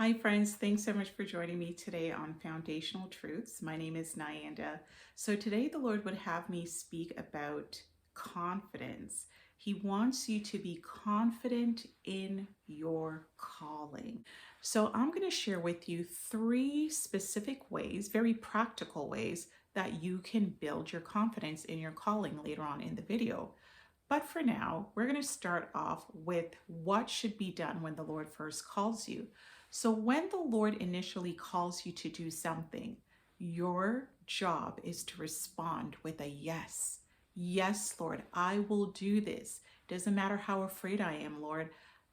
Hi, friends. Thanks so much for joining me today on Foundational Truths. My name is Nayanda. So, today the Lord would have me speak about confidence. He wants you to be confident in your calling. So, I'm going to share with you three specific ways, very practical ways, that you can build your confidence in your calling later on in the video. But for now, we're going to start off with what should be done when the Lord first calls you. So, when the Lord initially calls you to do something, your job is to respond with a yes. Yes, Lord, I will do this. Doesn't matter how afraid I am, Lord.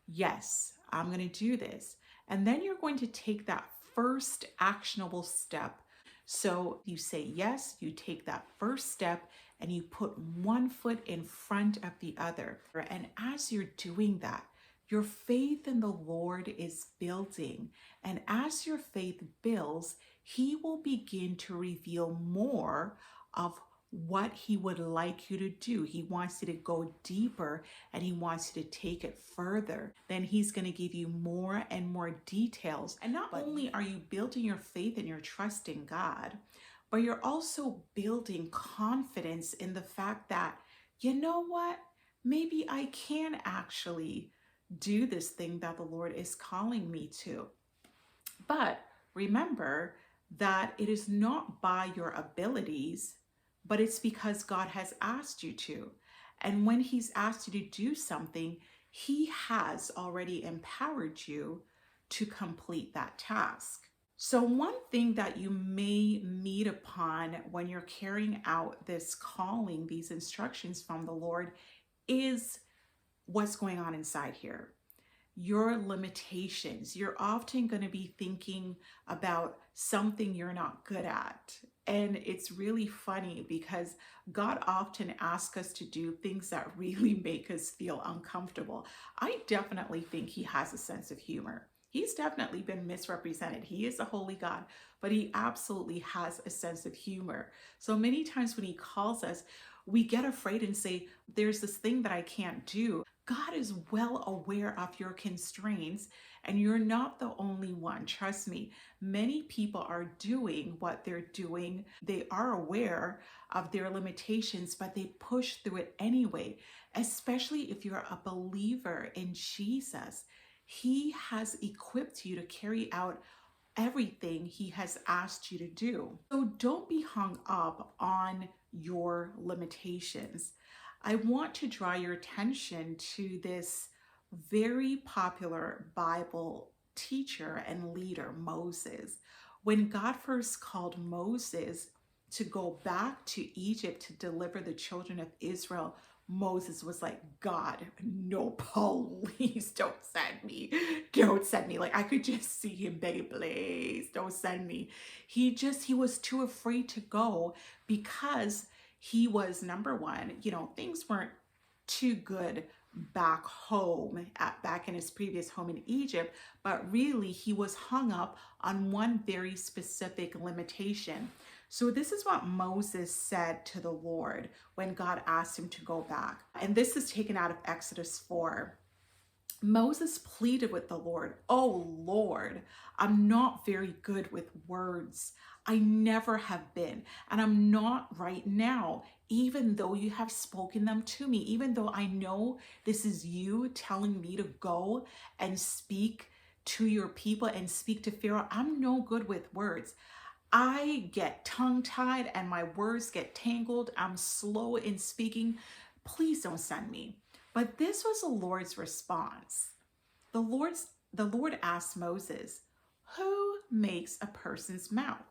Yes, I'm going to do this. And then you're going to take that first actionable step. So you say yes, you take that first step, and you put one foot in front of the other. And as you're doing that, your faith in the Lord is building. And as your faith builds, He will begin to reveal more of what He would like you to do. He wants you to go deeper and He wants you to take it further. Then He's going to give you more and more details. And not only are you building your faith and your trust in God, but you're also building confidence in the fact that, you know what? Maybe I can actually do this thing that the Lord is calling me to. But remember that it is not by your abilities, but it's because God has asked you to. And when He's asked you to do something, He has already empowered you to complete that task. So, one thing that you may meet upon when you're carrying out this calling, these instructions from the Lord, is what's going on inside here, your limitations. You're often going to be thinking about something you're not good at. And it's really funny because God often asks us to do things that really make us feel uncomfortable. I definitely think He has a sense of humor. He's definitely been misrepresented. He is a holy God, but He absolutely has a sense of humor. So many times when He calls us, we get afraid and say, there's this thing that I can't do. God is well aware of your constraints, and you're not the only one. Trust me, many people are doing what they're doing. They are aware of their limitations, but they push through it anyway, especially if you're a believer in Jesus. He has equipped you to carry out everything He has asked you to do. So don't be hung up on your limitations. I want to draw your attention to this very popular Bible teacher and leader, Moses. When God first called Moses to go back to Egypt to deliver the children of Israel, Moses was like, God, no, please don't send me. Don't send me. Like, I could just see him begging, please don't send me. He was too afraid to go because he was, number one, things weren't too good back home, back in his previous home in Egypt, but really he was hung up on one very specific limitation. So this is what Moses said to the Lord when God asked him to go back. And this is taken out of Exodus 4. Moses pleaded with the Lord, "Oh Lord, I'm not very good with words. I never have been, and I'm not right now, even though you have spoken them to me, even though I know this is you telling me to go and speak to your people and speak to Pharaoh. I'm no good with words. I get tongue-tied and my words get tangled. I'm slow in speaking. Please don't send me." But this was the Lord's response. The Lord asked Moses, "Who makes a person's mouth?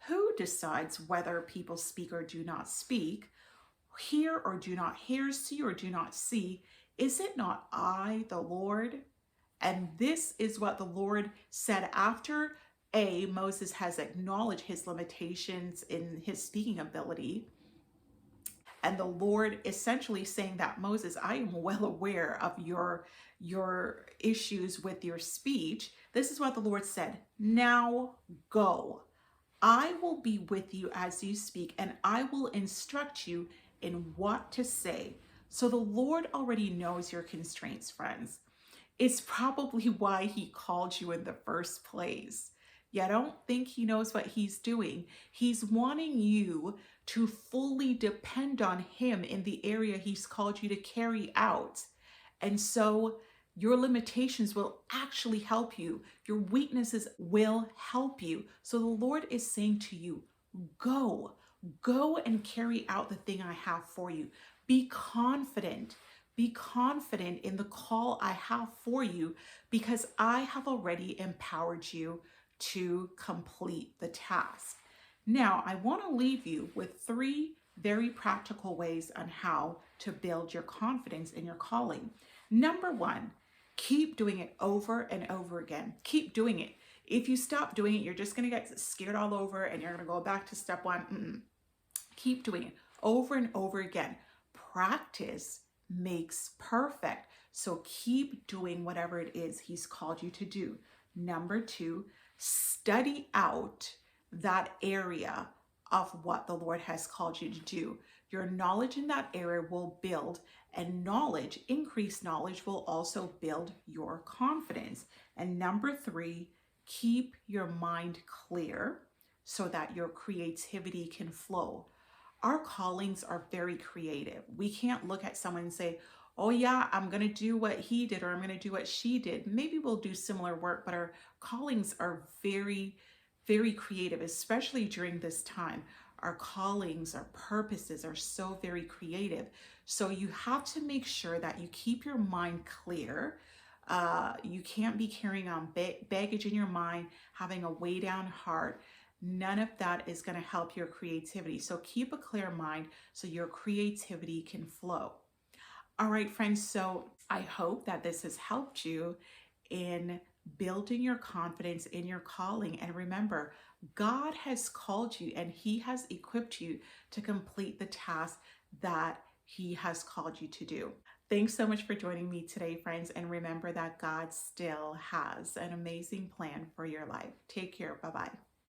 Who decides whether people speak or do not speak, hear or do not hear, see or do not see? Is it not I, the Lord?" And this is what the Lord said after Moses has acknowledged his limitations in his speaking ability. And the Lord essentially saying that, Moses, I am well aware of your issues with your speech. This is what the Lord said. Now go. I will be with you as you speak, and I will instruct you in what to say. So the Lord already knows your constraints, friends. It's probably why he called you in the first place. Yeah, I don't think he knows what he's doing. He's wanting you to fully depend on him in the area he's called you to carry out. And so your limitations will actually help you. Your weaknesses will help you. So the Lord is saying to you, go, go and carry out the thing I have for you. Be confident. Be confident in the call I have for you because I have already empowered you to complete the task. Now, I want to leave you with 3 very practical ways on how to build your confidence in your calling. Number 1, keep doing it over and over again. Keep doing it. If you stop doing it, you're just going to get scared all over and you're going to go back to step 1. Keep doing it over and over again. Practice makes perfect. So keep doing whatever it is he's called you to do. Number 2, study out that area of what the Lord has called you to do. Your knowledge in that area will build, and knowledge, increased knowledge, will also build your confidence. And number 3, keep your mind clear so that your creativity can flow. Our callings are very creative. We can't look at someone and say, oh yeah, I'm going to do what he did or I'm going to do what she did. Maybe we'll do similar work, but our callings are very, very creative, especially during this time. Our callings, our purposes are so very creative. So you have to make sure that you keep your mind clear. You can't be carrying on baggage in your mind, having a weigh down heart. None of that is going to help your creativity. So keep a clear mind so your creativity can flow. All right, friends. So I hope that this has helped you in building your confidence in your calling. And remember, God has called you and he has equipped you to complete the task that he has called you to do. Thanks so much for joining me today, friends. And remember that God still has an amazing plan for your life. Take care. Bye-bye.